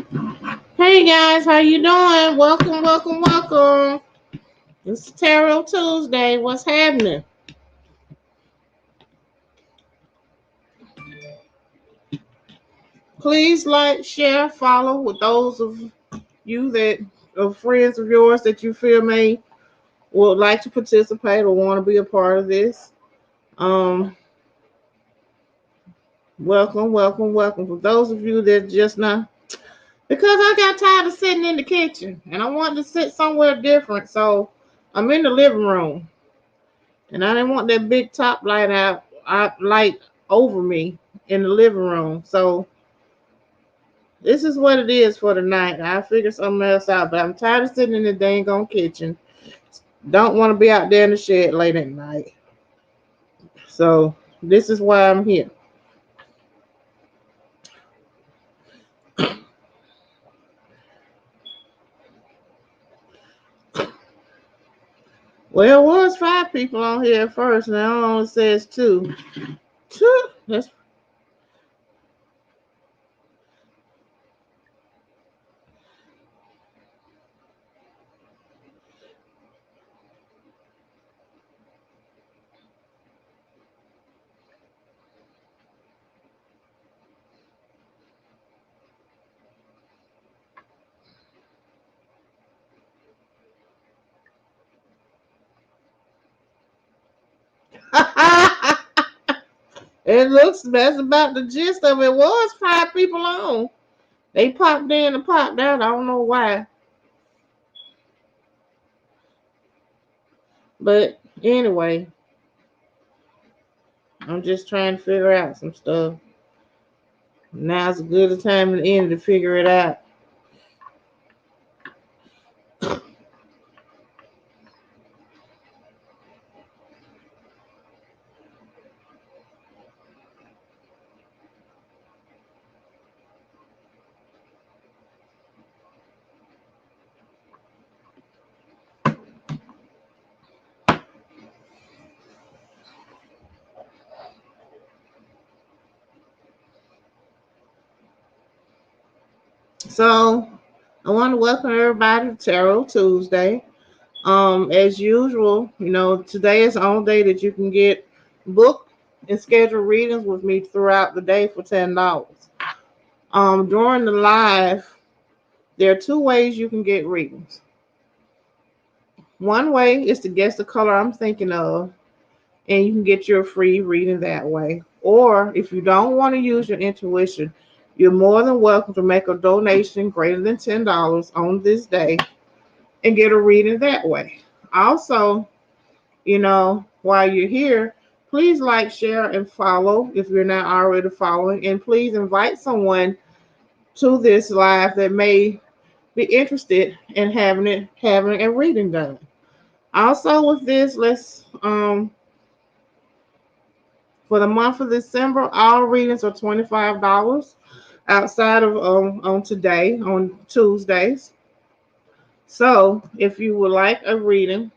Hey guys, how you doing? Welcome, welcome, welcome. It's Tarot Tuesday. What's happening? Please like, share, follow with those of you that are friends of yours that you feel may would like to participate or want to be a part of this. Um, welcome, welcome, welcome. For those of you that just not, because I got tired of sitting in the kitchen and I wanted to sit somewhere different, so I'm in the living room. And I didn't want that big top light over me in the living room. So this is what it is for tonight. I figured something else out, but I'm tired of sitting in the dang on kitchen. Don't want to be out there in the shed late at night. So this is why I'm here. Well, it was 5 people on here at first. Now it only says 2. 2. That's it looks that's about the gist of it. It was 5 people on. They popped in and popped out. I don't know why. But anyway, I'm just trying to figure out some stuff. Now's as good a time as any to figure it out. So I want to welcome everybody to Tarot Tuesday. As usual, today is the only day that you can get book and schedule readings with me throughout the day for $10. During the live, there are 2 ways you can get readings. One way is to guess the color I'm thinking of, and you can get your free reading that way. Or if you don't want to use your intuition, you're more than welcome to make a donation greater than $10 on this day and get a reading that way. Also, while you're here, please like, share, and follow if you're not already following. And please invite someone to this live that may be interested in having a reading done. Also, with this, let's for the month of December, all readings are $25 outside of on today, on Tuesdays. So if you would like a reading,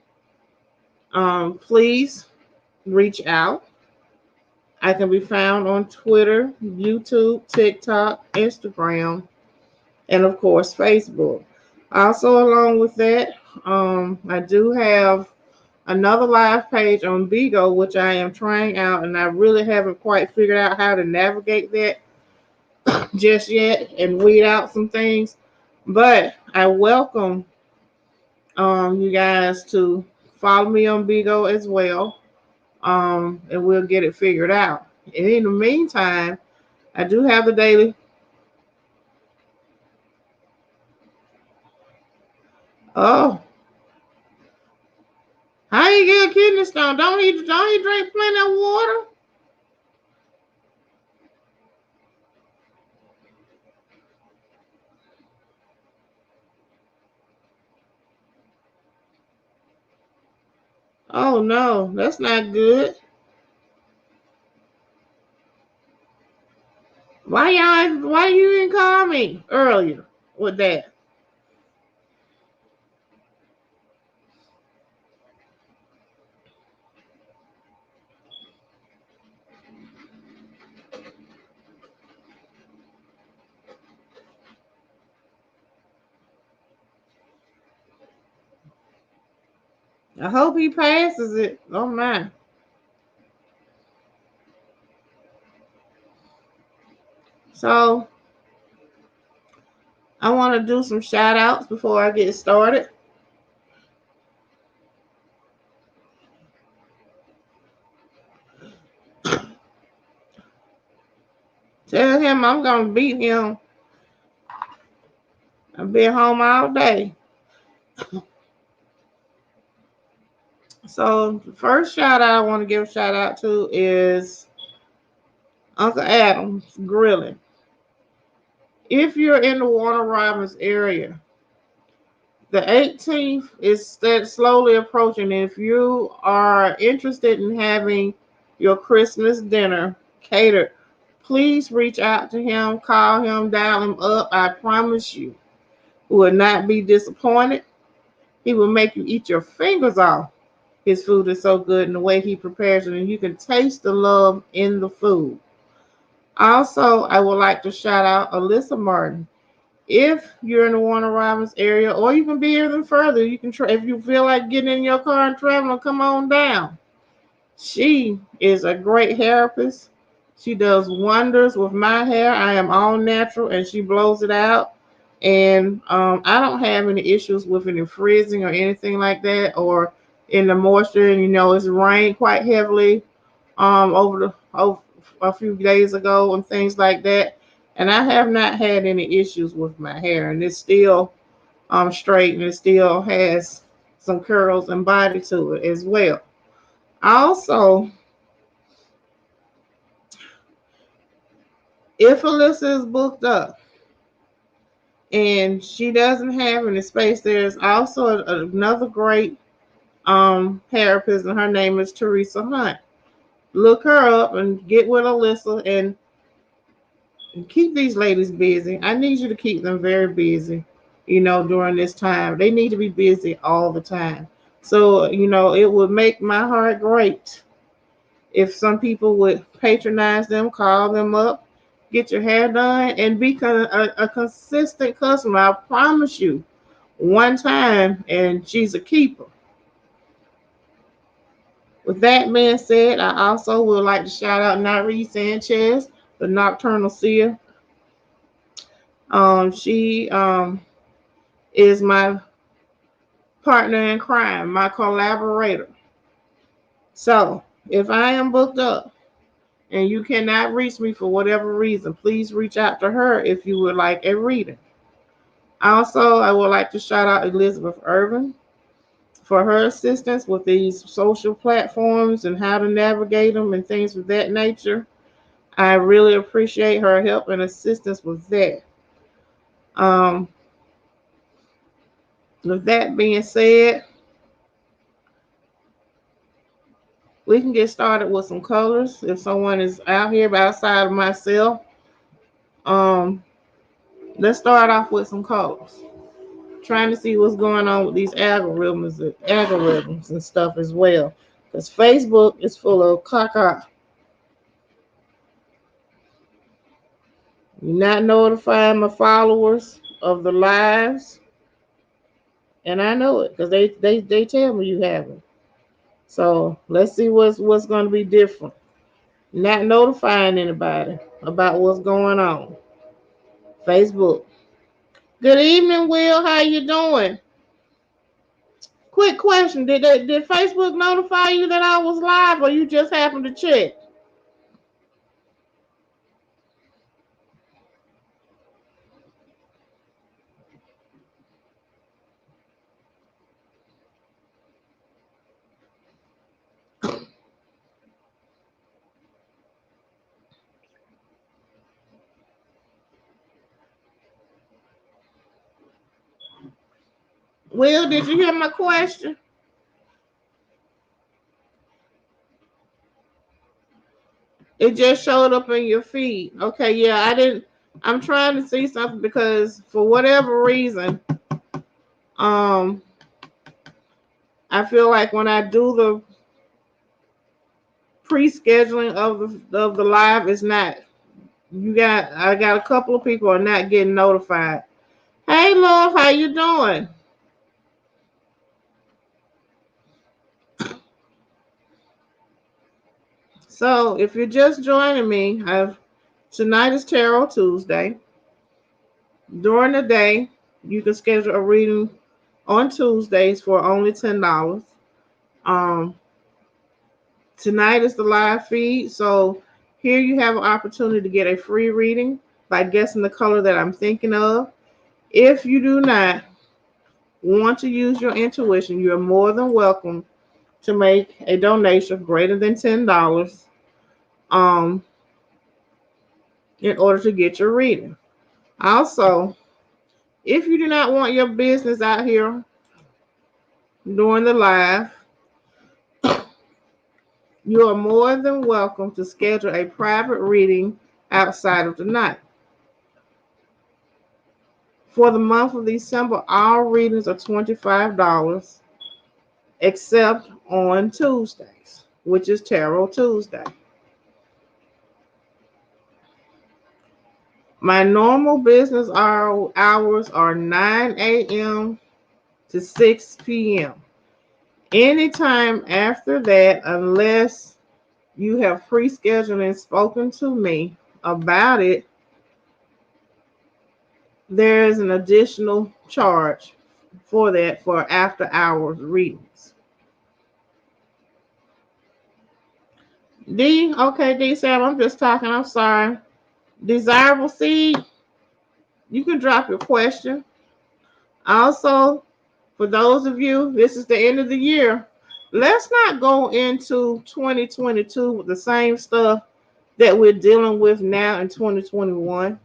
please reach out. I can be found on Twitter, YouTube, TikTok, Instagram, and of course Facebook. Also, along with that, I do have another live page on Bigo, which I am trying out, and I really haven't quite figured out how to navigate that just yet and weed out some things. But I welcome you guys to follow me on Bigo as well, and we'll get it figured out. And in the meantime, I do have the daily. Oh, how you get a kidney stone? Don't he drink plenty of water? Oh no, that's not good. Why you didn't call me earlier with that? I hope he passes it. Oh my. So I want to do some shout outs before I get started. Tell him I'm going to beat him. I've been home all day. So the first shout out I want to give a shout out to is Uncle Adam's Grilling. If you're in the Warner Robins area, the 18th is slowly approaching. If you are interested in having your Christmas dinner catered, please reach out to him, call him, dial him up. I promise you will not be disappointed. He will make you eat your fingers off. His food is so good and the way he prepares it, and you can taste the love in the food. Also, I would like to shout out Alyssa Martin. If you're in the Warner Robins area, or you can be even further, you can try. If you feel like getting in your car and traveling, come on down. She is a great therapist. She does wonders with my hair. I am all natural, and she blows it out. And I don't have any issues with any freezing or anything like that, or in the moisture. And it's rained quite heavily over a few days ago and things like that. And I have not had any issues with my hair, and it's still straight, and it still has some curls and body to it as well. Also, if Alyssa is booked up and she doesn't have any space, there's also another great therapist, and her name is Teresa Hunt. Look her up and get with Alyssa and keep these ladies busy. I need you to keep them very busy, during this time. They need to be busy all the time. So, it would make my heart great if some people would patronize them, call them up, get your hair done, and be a consistent customer. I promise you, one time, and she's a keeper. With that being said, I also would like to shout out Nyree Sanchez, the Nocturnal Seer. She is my partner in crime, my collaborator. So if I am booked up and you cannot reach me for whatever reason, please reach out to her if you would like a reading. Also, I would like to shout out Elizabeth Irvin for her assistance with these social platforms and how to navigate them and things of that nature. I really appreciate her help and assistance with that. With that being said, we can get started with some colors. If someone is out here outside of myself, um, let's start off with some colors. Trying to see what's going on with these algorithms and stuff as well. Because Facebook is full of caca. You're not notifying my followers of the lives. And I know it because they tell me you haven't. So let's see what's going to be different. Not notifying anybody about what's going on. Facebook. Good evening, Will. How you doing? Quick question. Did Facebook notify you that I was live, or you just happened to check? Will, did you hear my question? It just showed up in your feed. Okay, yeah, I didn't. I'm trying to see something because for whatever reason, um, I feel like when I do the pre-scheduling of the live, it's not. I got a couple of people are not getting notified. Hey, love, how you doing? So if you're just joining me, tonight is Tarot Tuesday. During the day, you can schedule a reading on Tuesdays for only $10. Um, Tonight is the live feed, so here you have an opportunity to get a free reading by guessing the color that I'm thinking of. If you do not want to use your intuition, you're more than welcome to make a donation greater than $10 in order to get your reading. Also, if you do not want your business out here during the live, you are more than welcome to schedule a private reading outside of the night. For the month of December, all readings are $25 except on Tuesdays, which is Tarot Tuesday. My normal business hours are 9 a.m. to 6 p.m. Anytime after that, unless you have pre-scheduled and spoken to me about it, there is an additional charge for that for after hours readings. D, Sam, I'm just talking. I'm sorry. Desirable seed, you can drop your question. Also, for those of you, this is the end of the year. Let's not go into 2022 with the same stuff that we're dealing with now in 2021.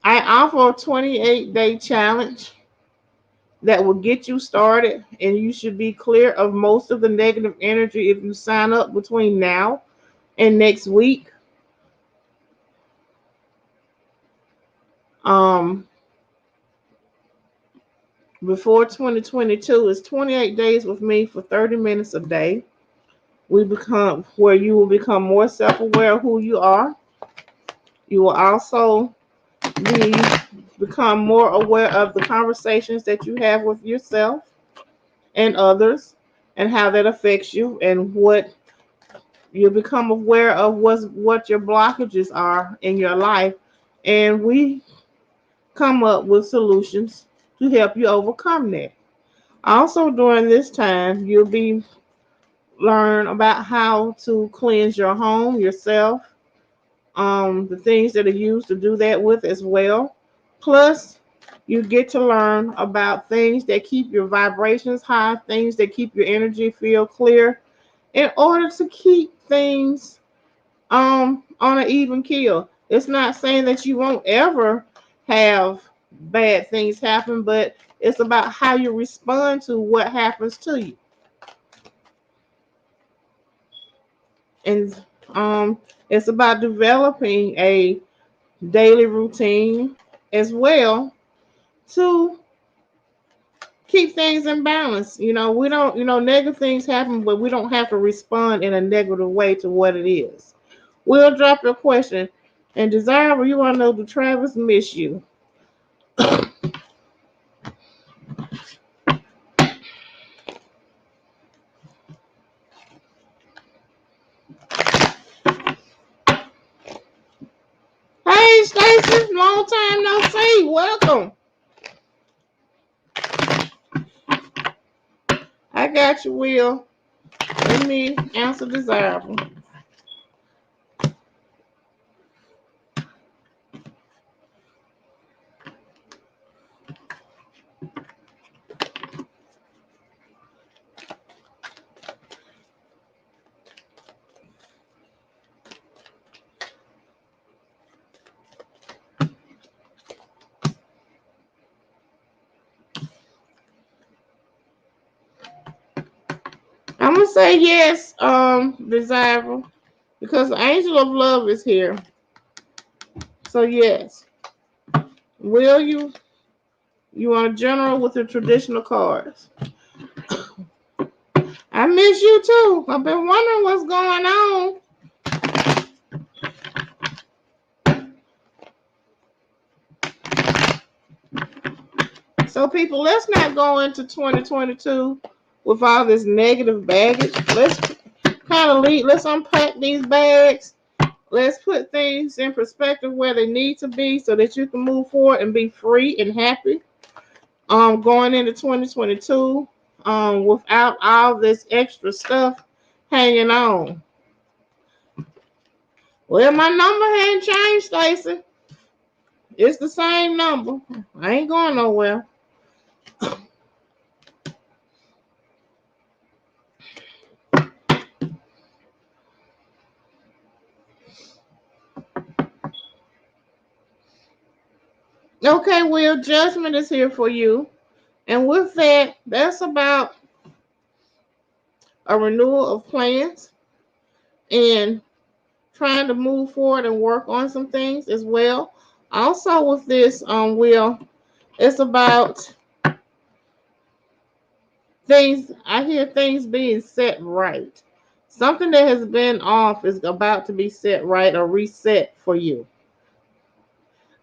I offer a 28-day challenge that will get you started, and you should be clear of most of the negative energy if you sign up between now and next week. Before 2022 is 28 days with me for 30 minutes a day. Where you will become more self-aware of who you are. You will also become more aware of the conversations that you have with yourself and others, and how that affects you, and what you become aware of what your blockages are in your life, and we come up with solutions to help you overcome that. Also, during this time, you'll learn about how to cleanse your home yourself, the things that are used to do that with as well. Plus, you get to learn about things that keep your vibrations high, things that keep your energy field clear, in order to keep things on an even keel. It's not saying that you won't ever have bad things happen, but it's about how you respond to what happens to you. And it's about developing a daily routine as well to keep things in balance. We don't, negative things happen, but we don't have to respond in a negative way to what it is. We'll drop your question. And Desirable, you want to know, do Travis miss you? Hey, Stacy, long time no see. Welcome. I got you, Will. Let me answer Desirable. I'm gonna say yes, Desirable, because the Angel of Love is here. So yes. Will you want a general with the traditional cards? I miss you too. I've been wondering what's going on. So people, let's not go into 2022 with all this negative baggage. Let's kind of lead. Let's unpack these bags. Let's put things in perspective where they need to be so that you can move forward and be free and happy. Going into 2022, without all this extra stuff hanging on. Well, my number hadn't changed, Stacey. It's the same number. I ain't going nowhere. Okay, well, judgment is here for you. And with that, that's about a renewal of plans and trying to move forward and work on some things as well. Also with this, Will, it's about things, I hear things being set right. Something that has been off is about to be set right or reset for you.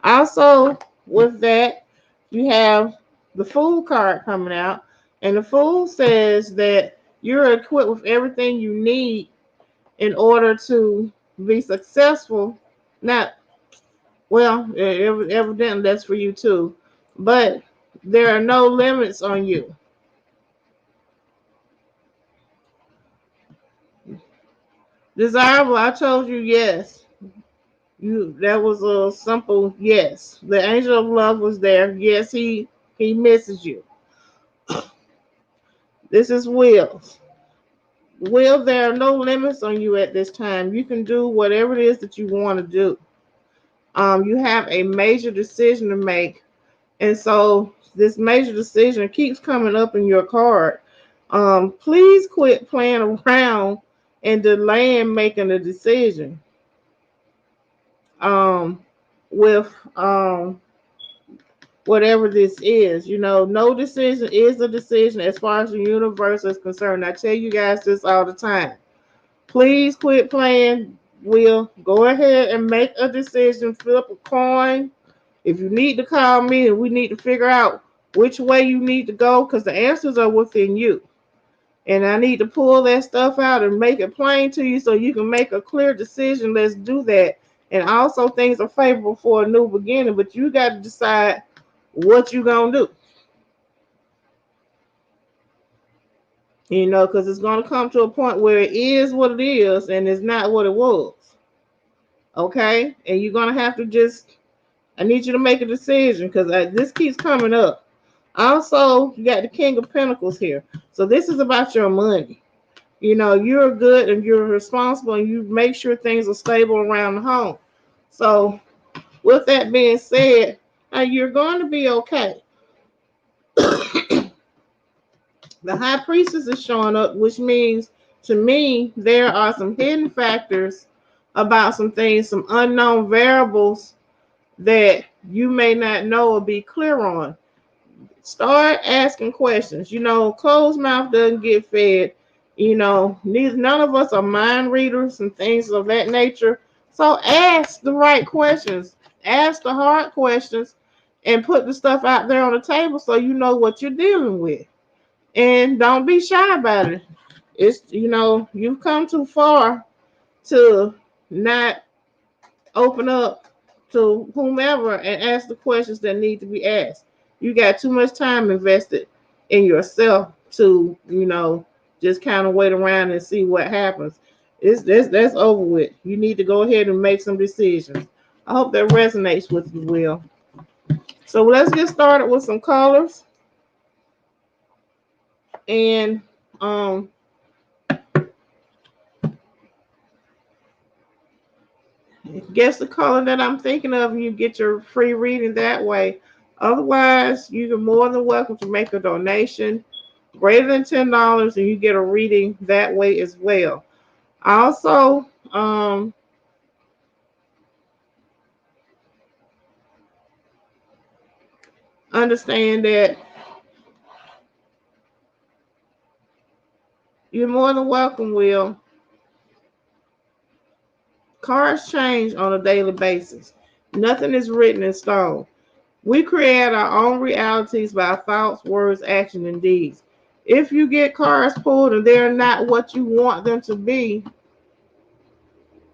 Also, with that, you have the Fool card coming out, and the Fool says that you're equipped with everything you need in order to be successful. Not, well, evidently that's for you too, but there are no limits on you. Desirable, I told you yes. That was a simple yes. The angel of love was there. Yes, he misses you. This is Will. Will, there are no limits on you at this time. You can do whatever it is that you want to do. You have a major decision to make, and so this major decision keeps coming up in your card. Please quit playing around and delaying making a decision. With whatever this is, no decision is a decision as far as the universe is concerned. I tell you guys this all the time. Please quit playing. Will go ahead and make a decision. Flip a coin. If you need to call me and we need to figure out which way you need to go, because the answers are within you. And I need to pull that stuff out and make it plain to you so you can make a clear decision. Let's do that. And also, things are favorable for a new beginning, but you got to decide what you going to do. Because it's going to come to a point where it is what it is and it's not what it was. Okay? And you're going to have to I need you to make a decision because this keeps coming up. Also, you got the King of Pentacles here. So this is about your money. You're good and you're responsible and you make sure things are stable around the home. So with that being said, you're going to be okay. The High Priestess is showing up, which means to me there are some hidden factors about some things, some unknown variables that you may not know or be clear on. Start asking questions. Closed mouth doesn't get fed. None of us are mind readers and things of that nature. So ask the right questions. Ask the hard questions and put the stuff out there on the table so you know what you're dealing with. And don't be shy about it. It's, you've come too far to not open up to whomever and ask the questions that need to be asked. You got too much time invested in yourself to, just kind of wait around and see what happens. That's over with. You need to go ahead and make some decisions. I hope that resonates with you, Will. So let's get started with some colors. And guess the color that I'm thinking of, and you get your free reading that way. Otherwise, you're more than welcome to make a donation greater than $10, and you get a reading that way as well. Also, understand that you're more than welcome, Will. Cards change on a daily basis. Nothing is written in stone. We create our own realities by our thoughts, words, action, and deeds. If you get cards pulled and they're not what you want them to be,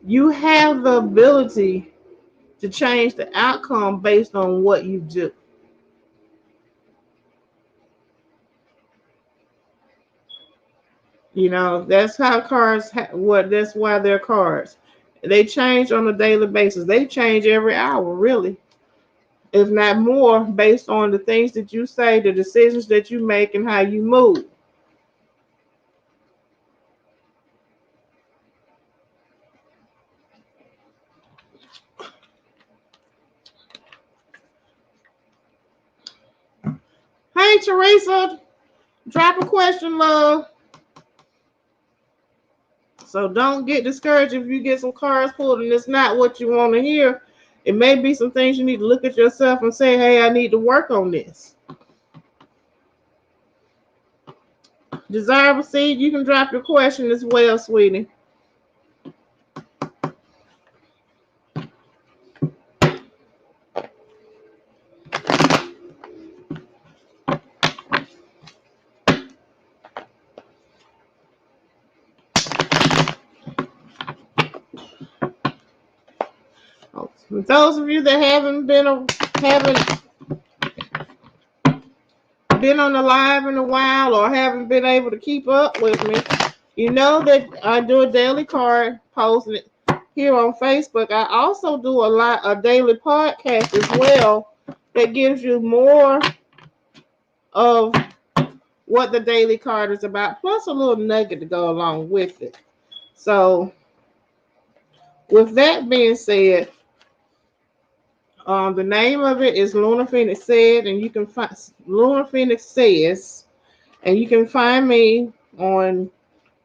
you have the ability to change the outcome based on what you do. You know, that's how cards, that's why they're cards. They change on a daily basis. They change every hour, really, if not more, based on the things that you say, the decisions that you make, and how you move. Hey, Teresa, drop a question, love. So don't get discouraged if you get some cards pulled and it's not what you want to hear. It may be some things you need to look at yourself and say, hey, I need to work on this. Desirable Seed, you can drop your question as well, sweetie. For those of you that haven't been on the live in a while or haven't been able to keep up with me, you know that I do a daily card posting it here on Facebook. I also do a daily podcast as well that gives you more of what the daily card is about, plus a little nugget to go along with it. So, with that being said, the name of it is Lunar Phoenix Said, and you can find Lunar Phoenix Says, and you can find me on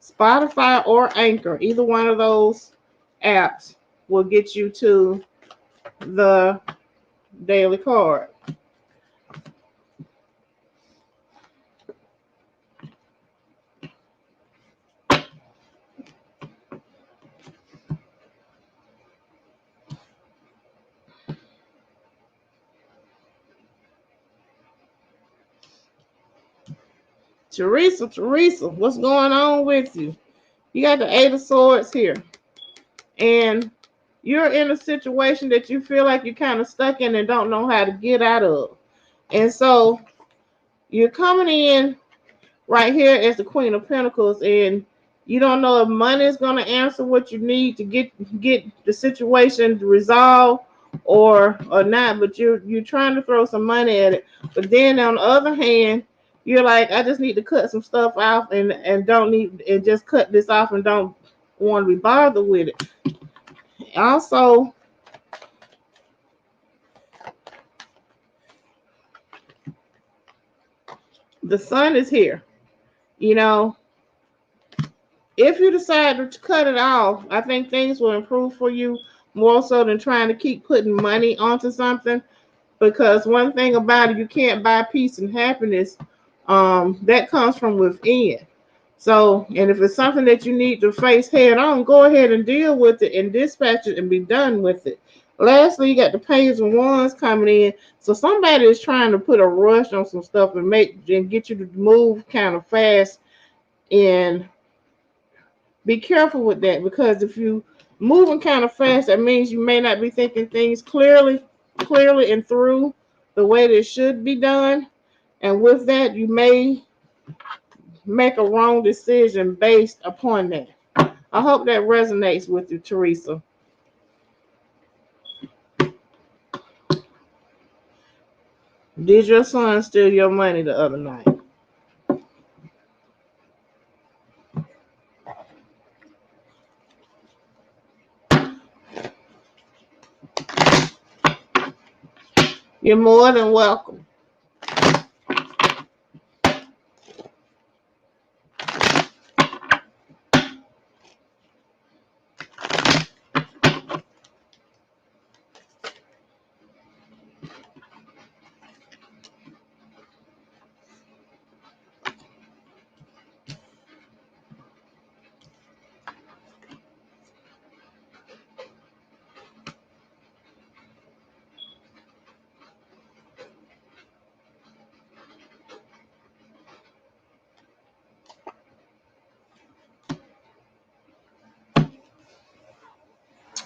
Spotify or Anchor. Either one of those apps will get you to the daily card. Teresa, what's going on with you? You got the Eight of Swords here. And you're in a situation that you feel like you're kind of stuck in and don't know how to get out of. And so you're coming in right here as the Queen of Pentacles, and you don't know if money is going to answer what you need to get the situation resolved or not, but you're trying to throw some money at it. But then on the other hand, you're like, I just need to cut some stuff off and don't need and just cut this off and don't want to be bothered with it. Also, the sun is here. You know, if you decide to cut it off, I think things will improve for you more so than trying to keep putting money onto something. Because one thing about it, you can't buy peace and happiness. That comes from within. So, and if it's something that you need to face head on, go ahead and deal with it and dispatch it and be done with it. Lastly, you got the Page of Wands coming in. So somebody is trying to put a rush on some stuff and get you to move kind of fast. And be careful with that, because if you moving kind of fast, that means you may not be thinking things clearly and through the way that it should be done. And with that, you may make a wrong decision based upon that. I hope that resonates with you, Teresa. Did your son steal your money the other night? You're more than welcome.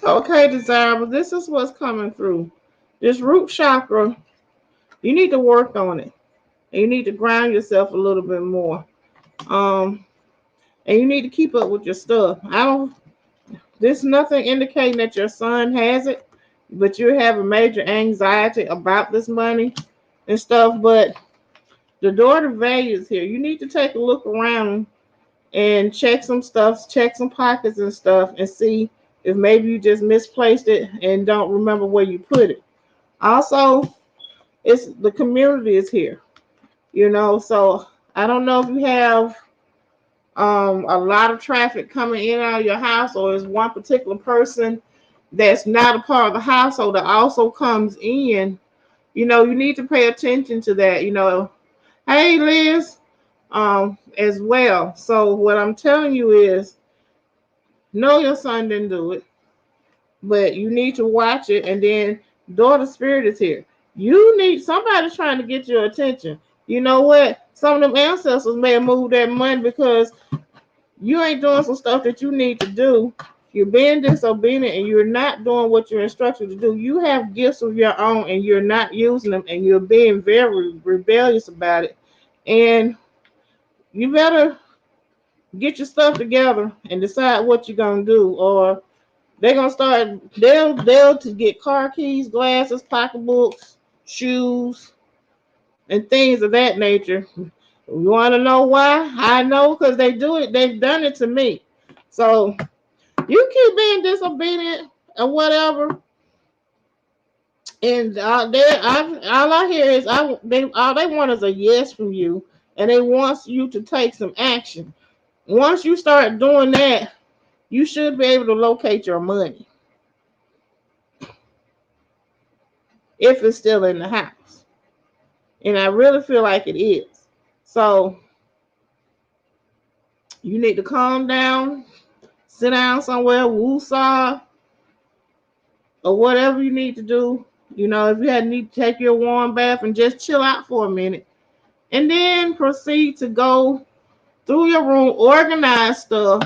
Okay, desirable. This is what's coming through. This root chakra, you need to work on it. And you need to ground yourself a little bit more. And you need to keep up with your stuff. There's nothing indicating that your son has it, but you're having major anxiety about this money and stuff. But the daughter values here. You need to take a look around and check some stuff, check some pockets and stuff, and see if maybe you just misplaced it and don't remember where you put it. Also, it's the community is here, so I don't know if you have a lot of traffic coming in and out of your house, or is one particular person that's not a part of the household that also comes in. You need to pay attention to that. Hey Liz, as well. So what I'm telling you is, no, your son didn't do it, but you need to watch it. And then daughter spirit is here. You need somebody trying to get your attention. You know what? Some of them ancestors may have moved that money because you ain't doing some stuff that you need to do. You're being disobedient and you're not doing what you're instructed to do. You have gifts of your own and you're not using them, and you're being very rebellious about it. And you better get your stuff together and decide what you're gonna do, or they're gonna start. They'll to get car keys, glasses, pocketbooks, shoes, and things of that nature. You want to know why? I know, because they do it. They've done it to me. So you keep being disobedient or whatever, and all I hear is all they want is a yes from you, and they want you to take some action. Once you start doing that, you should be able to locate your money if it's still in the house, and I really feel like it is. So you need to calm down, sit down somewhere, woosah, or whatever you need to do. If you need to take your warm bath and just chill out for a minute, and then proceed to go through your room, organize stuff,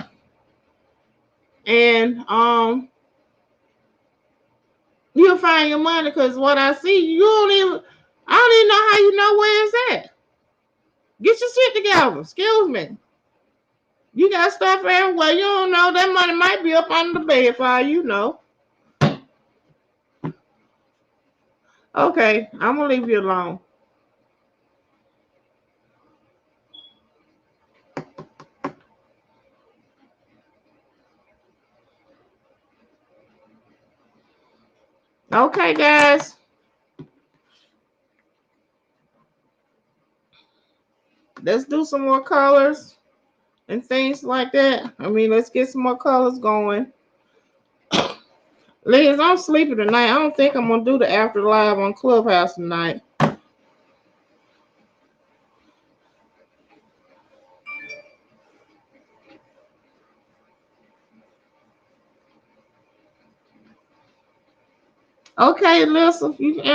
and you'll find your money. Because what I see, I don't even know how you know where it's at. Get your shit together. Excuse me. You got stuff everywhere. You don't know, that money might be up under the bed for all you know. Okay, I'm gonna leave you alone. Okay, guys. Let's do some more colors and things like that. Let's get some more colors going. Liz, I'm sleeping tonight. I don't think I'm gonna do the after live on Clubhouse tonight. Okay, Alyssa, you can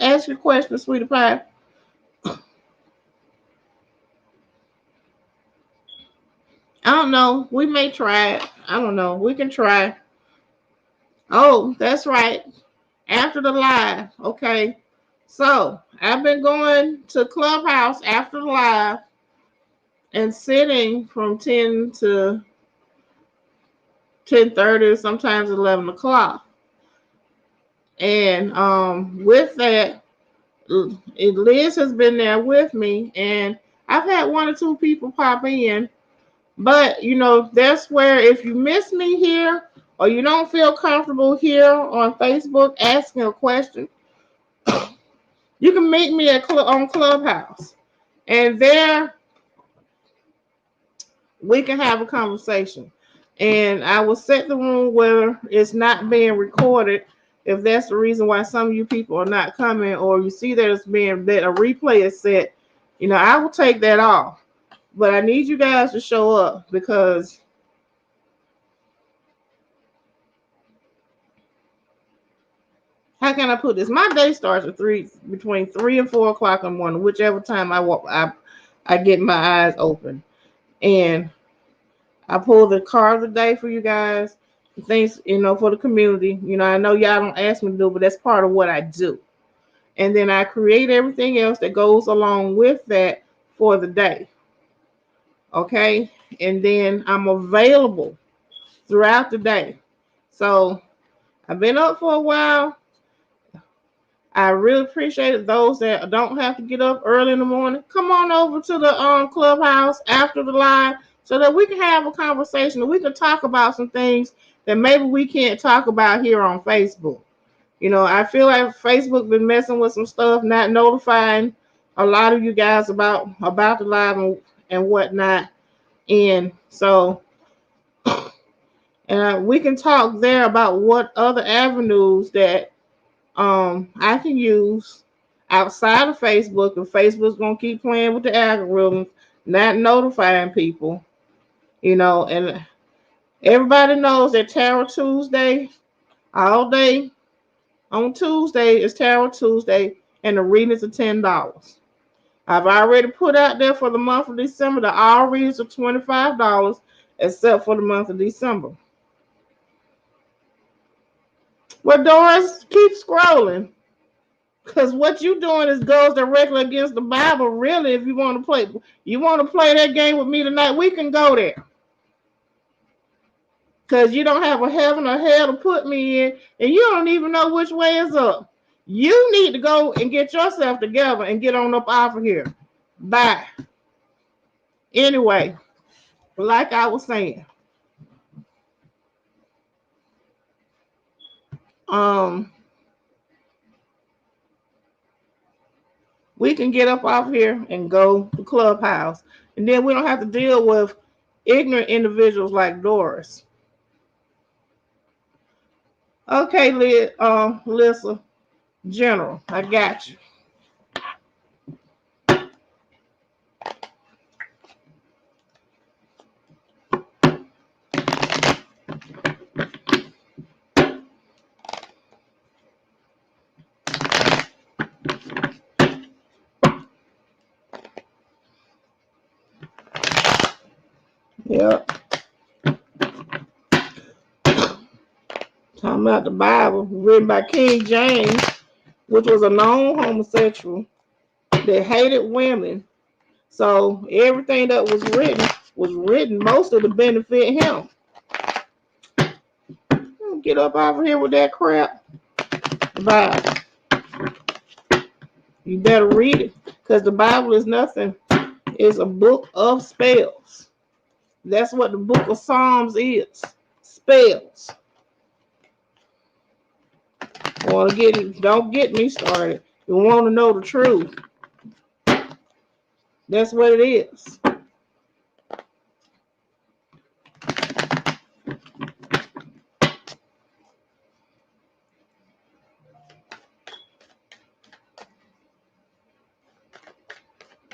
ask your question, sweetie pie. I don't know. We may try it. I don't know. We can try. Oh, that's right. After the live. Okay. So I've been going to Clubhouse after the live and sitting from 10 to 10:30, sometimes 11 o'clock. And with that, Liz has been there with me, and I've had one or two people pop in. But that's where, if you miss me here or you don't feel comfortable here on Facebook asking a question, you can meet me on Clubhouse, and there we can have a conversation. And I will set the room where it's not being recorded. If that's the reason why some of you people are not coming, or you see that that a replay is set, I will take that off. But I need you guys to show up, because how can I put this? My day starts at between 3 and 4 o'clock in the morning, whichever time I get my eyes open. And I pull the card of the day for you guys. things, for the community. I know y'all don't ask me to do, but that's part of what I do. And then I create everything else that goes along with that for the day. Okay? And then I'm available throughout the day. So I've been up for a while. I really appreciate those that don't have to get up early in the morning. Come on over to the Clubhouse after the live so that we can have a conversation and we can talk about some things that maybe we can't talk about here on Facebook. I feel like Facebook been messing with some stuff, not notifying a lot of you guys about the live and whatnot. And so we can talk there about what other avenues that I can use outside of Facebook, and Facebook's gonna keep playing with the algorithms, not notifying people, and everybody knows that Tarot Tuesday, all day on Tuesday is Tarot Tuesday, and the readings are $10. I've already put out there for the month of December, the all readings are $25, except for the month of December. Well, Doris, keep scrolling. Because what you're doing goes directly against the Bible, really. If you want to play that game with me tonight, we can go there. Because you don't have a heaven or hell to put me in, and you don't even know which way is up. You need to go and get yourself together and get on up off of here. Bye. Anyway, like I was saying, we can get up off here and go to Clubhouse, and then we don't have to deal with ignorant individuals like Doris. Okay, Lisa, General, I got you. Yep. Talking about the Bible, written by King James, which was a known homosexual that hated women. So everything that was written mostly to benefit him. Get up over here with that crap. Bible. You better read it, because the Bible is nothing. It's a book of spells. That's what the book of Psalms is. Spells. Don't get me started. You want to know the truth. That's what it is.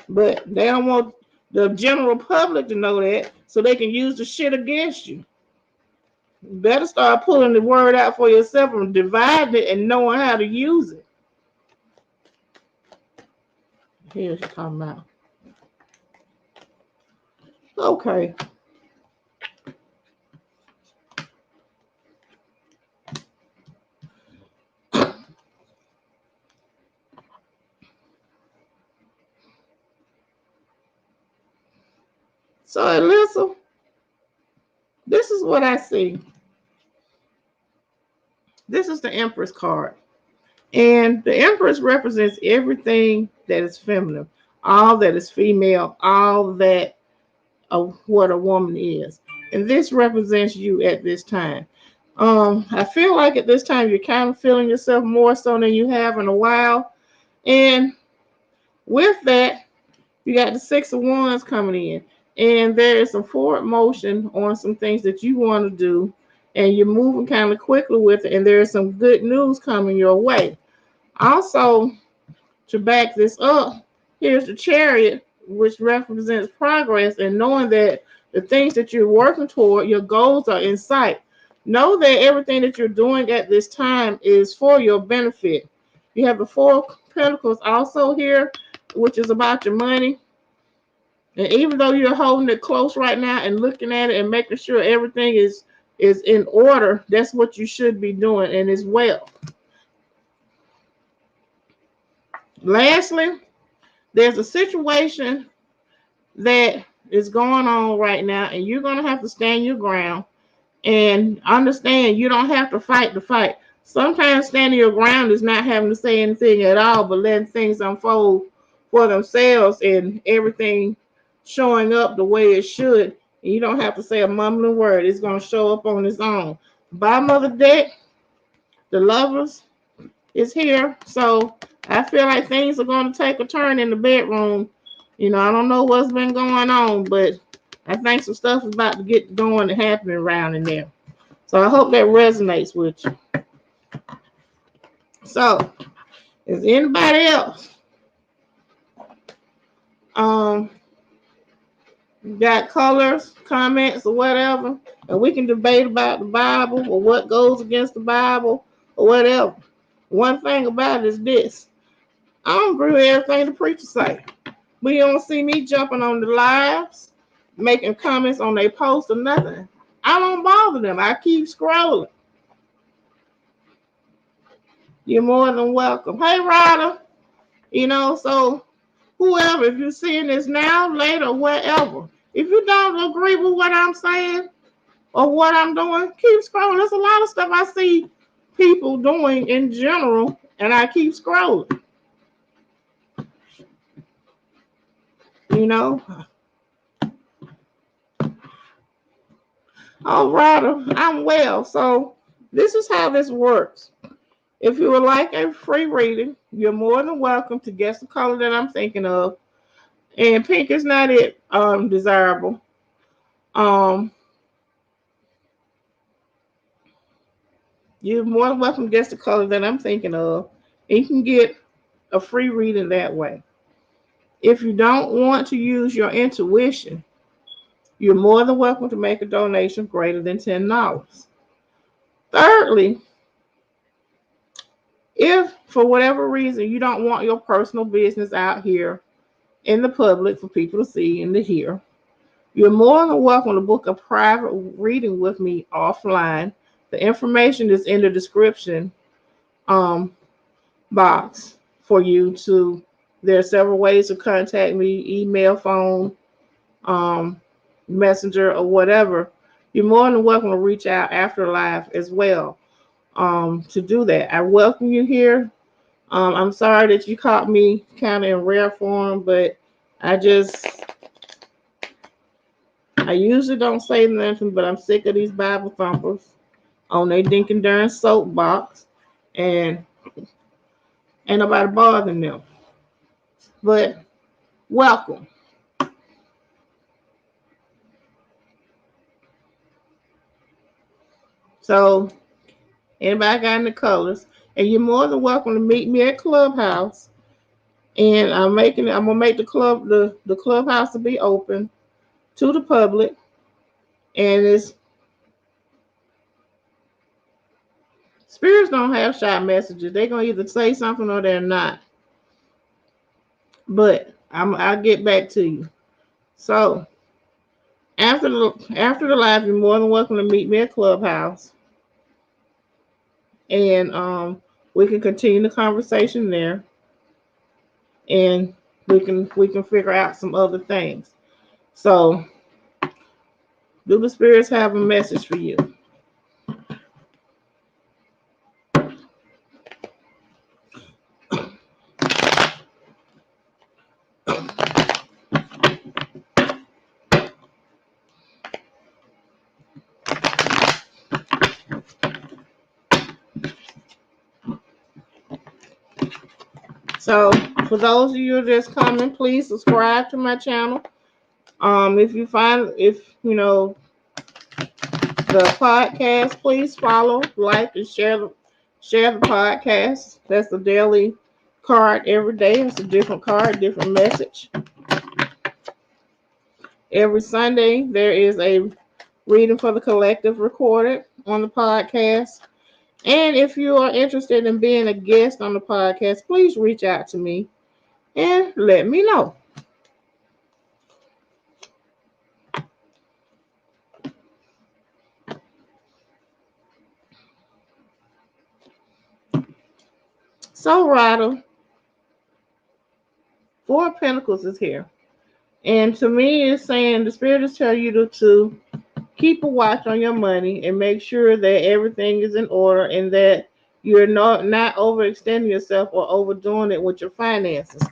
But they don't want the general public to know that, so they can use the shit against you. You better start pulling the word out for yourself and dividing it and knowing how to use it. Here's what you're talking about. Okay. So, Alyssa, this is what I see. This is the Empress card. And the Empress represents everything that is feminine, all that is female, all that of what a woman is. And this represents you at this time. I feel like at this time you're kind of feeling yourself more so than you have in a while. And with that, you got the Six of Wands coming in. And there is some forward motion on some things that you want to do. And you're moving kind of quickly with it. And there's some good news coming your way. Also, to back this up, here's the Chariot, which represents progress and knowing that the things that you're working toward, your goals are in sight. Know that everything that you're doing at this time is for your benefit. You have the Four of Pentacles also here, which is about your money. And even though you're holding it close right now and looking at it and making sure everything is is in order, that's what you should be doing, and as well. Lastly, there's a situation that is going on right now, and you're going to have to stand your ground and understand you don't have to fight the fight. Sometimes standing your ground is not having to say anything at all, but letting things unfold for themselves and everything showing up the way it should. And you don't have to say a mumbling word. It's going to show up on its own. Bottom of the deck, the Lovers is here. So I feel like things are going to take a turn in the bedroom. You know, I don't know what's been going on, but I think some stuff is about to get going and happening around in there. So I hope that resonates with you. So, is anybody else got colors, comments, or whatever? And we can debate about the Bible or what goes against the Bible or whatever. One thing about it is this. I don't agree with everything the preacher say. But you don't see me jumping on the lives, making comments on their posts or nothing. I don't bother them. I keep scrolling. You're more than welcome. Hey, Ryder. You know, so whoever, if you're seeing this now, later, whatever, if you don't agree with what I'm saying or what I'm doing, keep scrolling. There's a lot of stuff I see people doing in general, and I keep scrolling. You know? All right, I'm well. So this is how this works. If you would like a free reading, you're more than welcome to guess the color that I'm thinking of. And pink is not it desirable. You're more than welcome to guess the color that I'm thinking of. And you can get a free reading that way. If you don't want to use your intuition, you're more than welcome to make a donation greater than $10. Thirdly, if for whatever reason you don't want your personal business out here in the public for people to see and to hear, you're more than welcome to book a private reading with me offline. The information is in the description box for you to. There are several ways to contact me: email, phone, messenger, or whatever. You're more than welcome to reach out after live as well to do that. I welcome you here. I'm sorry that you caught me kind of in rare form, but I usually don't say nothing, but I'm sick of these Bible thumpers on their dinkin' darn soapbox, and ain't nobody bothering them. But welcome. So anybody got any colors? And you're more than welcome to meet me at Clubhouse. And I'm gonna make the clubhouse to be open to the public. And it's spirits don't have shot messages. They're gonna either say something or they're not. But I'll get back to you. So after the live, you're more than welcome to meet me at Clubhouse. And we can continue the conversation there. And we can figure out some other things. So do the spirits have a message for you? So for those of you just coming, please subscribe to my channel. If you know the podcast, please follow, like, and share the podcast. That's a daily card every day. It's a different card, different message. Every Sunday there is a reading for the collective recorded on the podcast. And if you are interested in being a guest on the podcast, please reach out to me and let me know. So, Ryder, Four of Pentacles is here. And to me, it's saying the Spirit is telling you to keep a watch on your money and make sure that everything is in order and that you're not overextending yourself or overdoing it with your finances.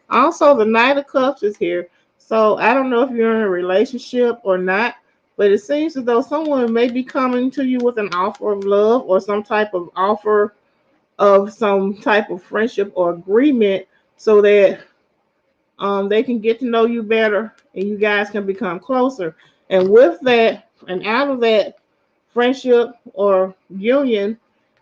Also, the Knight of Cups is here. So I don't know if you're in a relationship or not, but it seems as though someone may be coming to you with an offer of love or some type of offer of some type of friendship or agreement so that they can get to know you better and you guys can become closer. And with that, and out of that friendship or union,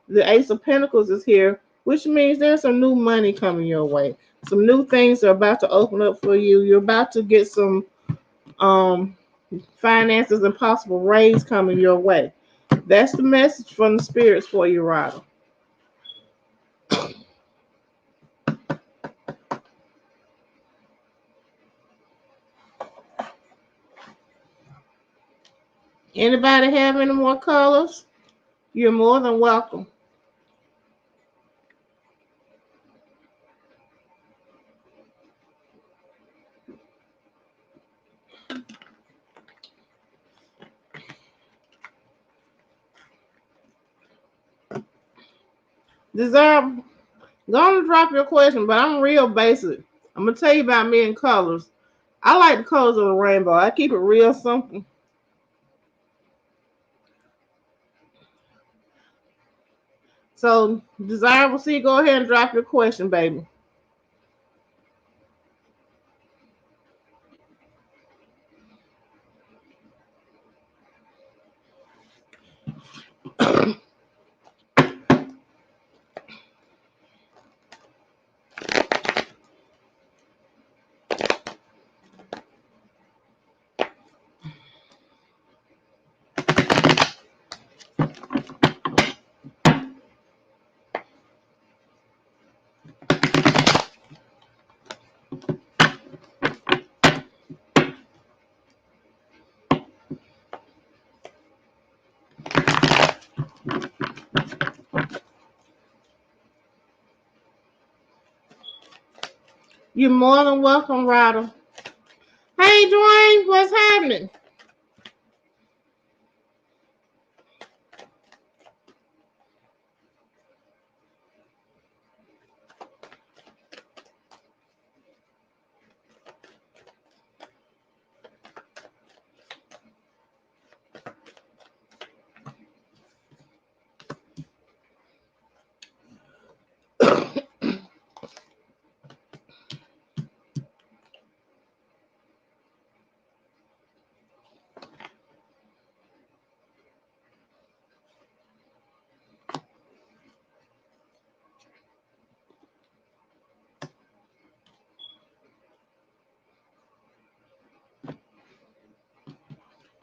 the Ace of Pentacles is here, which means there's some new money coming your way. Some new things are about to open up for you. You're about to get some finances and possible raise coming your way. That's the message from the spirits for you, Ryder. Anybody have any more colors? You're more than welcome. Desire, go and drop your question, but I'm real basic. I'm going to tell you about me in colors. I like the colors of the rainbow. I keep it real simple. So, Desirable C, go ahead and drop your question, baby. You're more than welcome, Ryder. Hey, Dwayne, what's happening?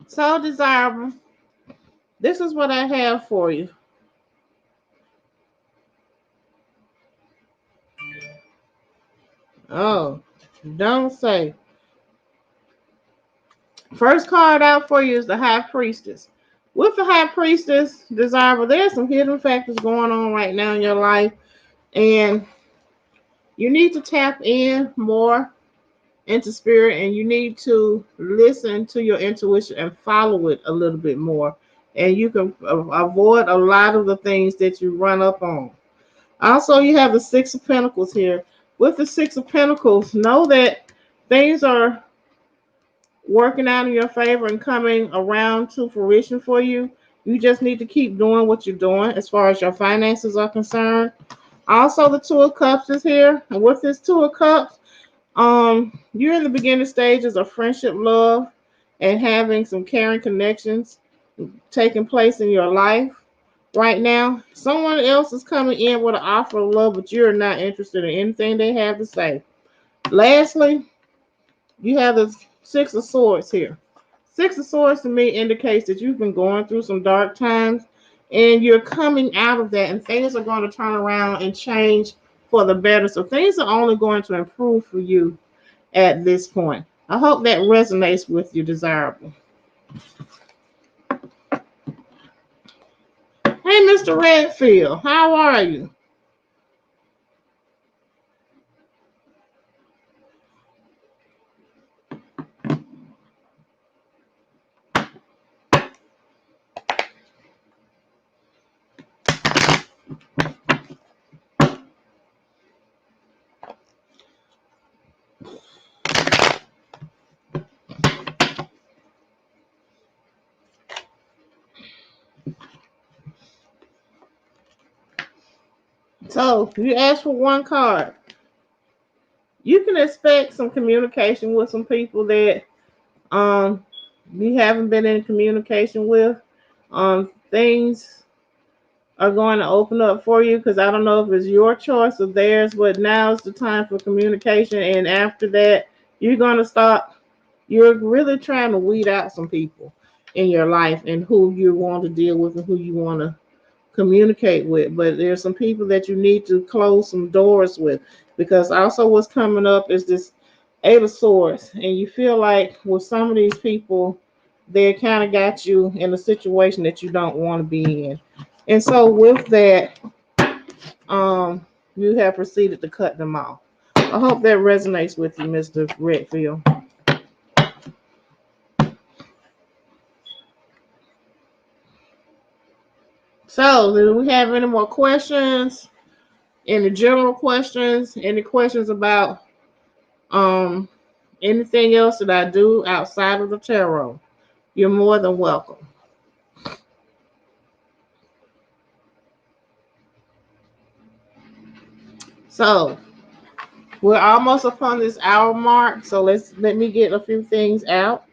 So, Desirable, this is what I have for you. Oh, don't say. First card out for you is the High Priestess. With the High Priestess, Desirable, there's some hidden factors going on right now in your life, and you need to tap in more into spirit, and you need to listen to your intuition and follow it a little bit more, and you can avoid a lot of the things that you run up on. Also, you have the Six of Pentacles here. With the Six of Pentacles, know that things are working out in your favor and coming around to fruition for you. You just need to keep doing what you're doing as far as your finances are concerned. Also, the Two of Cups is here. And with this Two of Cups, you're in the beginning stages of friendship, love, and having some caring connections taking place in your life right now. Someone else is coming in with an offer of love, but you're not interested in anything they have to say. Lastly, you have the Six of Swords here. Six of Swords to me indicates that you've been going through some dark times and you're coming out of that, and things are going to turn around and change for the better. So things are only going to improve for you at this point. I hope that resonates with you, Desirable. Hey, Mr. Redfield, how are you? So you ask for one card. You can expect some communication with some people that you haven't been in communication with. Things are going to open up for you because I don't know if it's your choice or theirs, but now is the time for communication. And after that, you're going to stop. You're really trying to weed out some people in your life and who you want to deal with and who you want to communicate with. But there's some people that you need to close some doors with, because also what's coming up is this Eight of Swords, and you feel like with some of these people, they kind of got you in a situation that you don't want to be in. And so with that, you have proceeded to cut them off. I hope that resonates with you, Mr. Redfield. So, do we have any more questions? Any general questions? Any questions about um anything else that I do outside of the tarot? You're more than welcome. So, we're almost upon this hour mark, so let me get a few things out.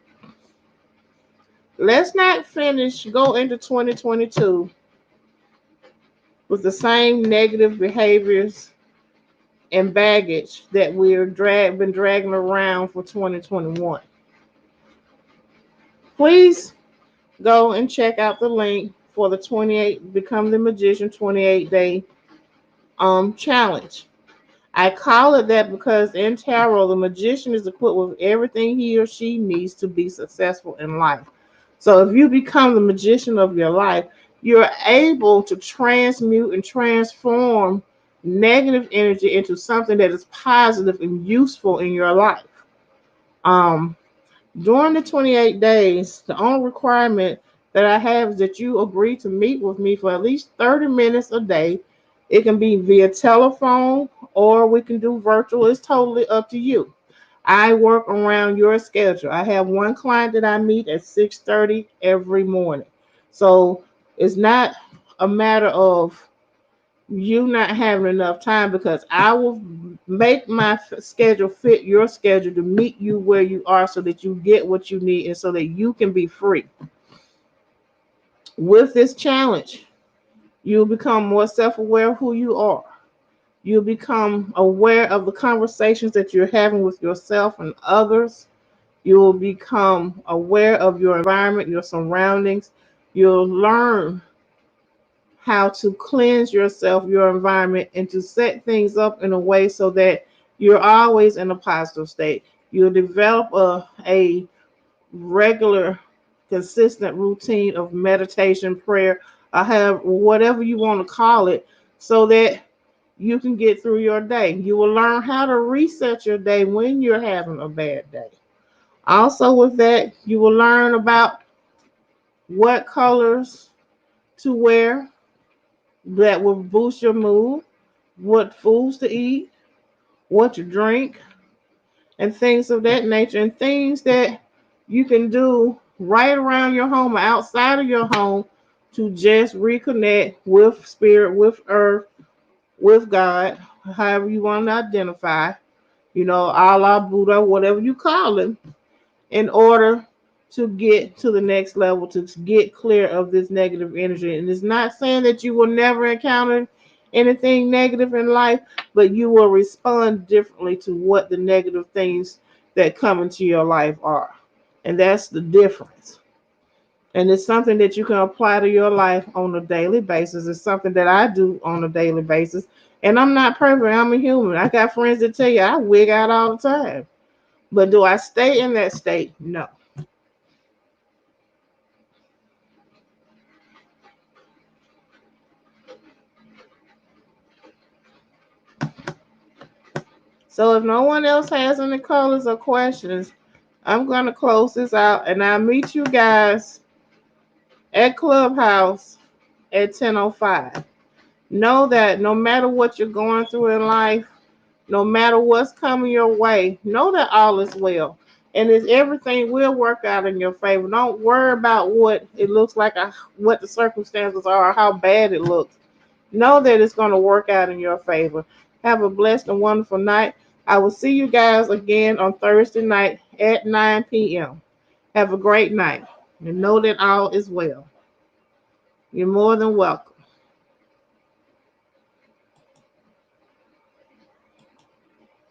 Let's not go into 2022 with the same negative behaviors and baggage that been dragging around for 2021. Please go and check out the link for the 28 Become the Magician 28-day challenge. I call it that because in tarot, the magician is equipped with everything he or she needs to be successful in life. So if you become the magician of your life, you're able to transmute and transform negative energy into something that is positive and useful in your life. Um, During the 28 days, the only requirement that I have is that you agree to meet with me for at least 30 minutes a day. It can be via telephone or we can do virtual. It's totally up to you. I work around your schedule. I have one client that I meet at 6:30 every morning. So it's not a matter of you not having enough time, because I will make my schedule fit your schedule to meet you where you are so that you get what you need and so that you can be free. With this challenge, you'll become more self-aware of who you are. You'll become aware of the conversations that you're having with yourself and others. You'll become aware of your environment, your surroundings. You'll learn how to cleanse yourself, your environment, and to set things up in a way so that you're always in a positive state. You'll develop a regular, consistent routine of meditation, prayer, or have whatever you want to call it, so that you can get through your day. You will learn how to reset your day when you're having a bad day. Also, with that, you will learn about what colors to wear that will boost your mood, what foods to eat, what to drink, and things of that nature, and things that you can do right around your home or outside of your home to just reconnect with spirit, with earth, with God, however you want to identify, Allah, Buddha, whatever you call it, in order to get to the next level, to get clear of this negative energy. And it's not saying that you will never encounter anything negative in life, but you will respond differently to what the negative things that come into your life are. And that's the difference. And it's something that you can apply to your life on a daily basis. It's something that I do on a daily basis. And I'm not perfect. I'm a human. I got friends that tell you I wig out all the time. But do I stay in that state? No. So if no one else has any colors or questions, I'm going to close this out, and I'll meet you guys at Clubhouse at 10:05. Know that no matter what you're going through in life, no matter what's coming your way, know that all is well. And everything will work out in your favor. Don't worry about what it looks like, what the circumstances are, or how bad it looks. Know that it's going to work out in your favor. Have a blessed and wonderful night. I will see you guys again on Thursday night at 9 p.m. Have a great night and know that all is well. You're more than welcome.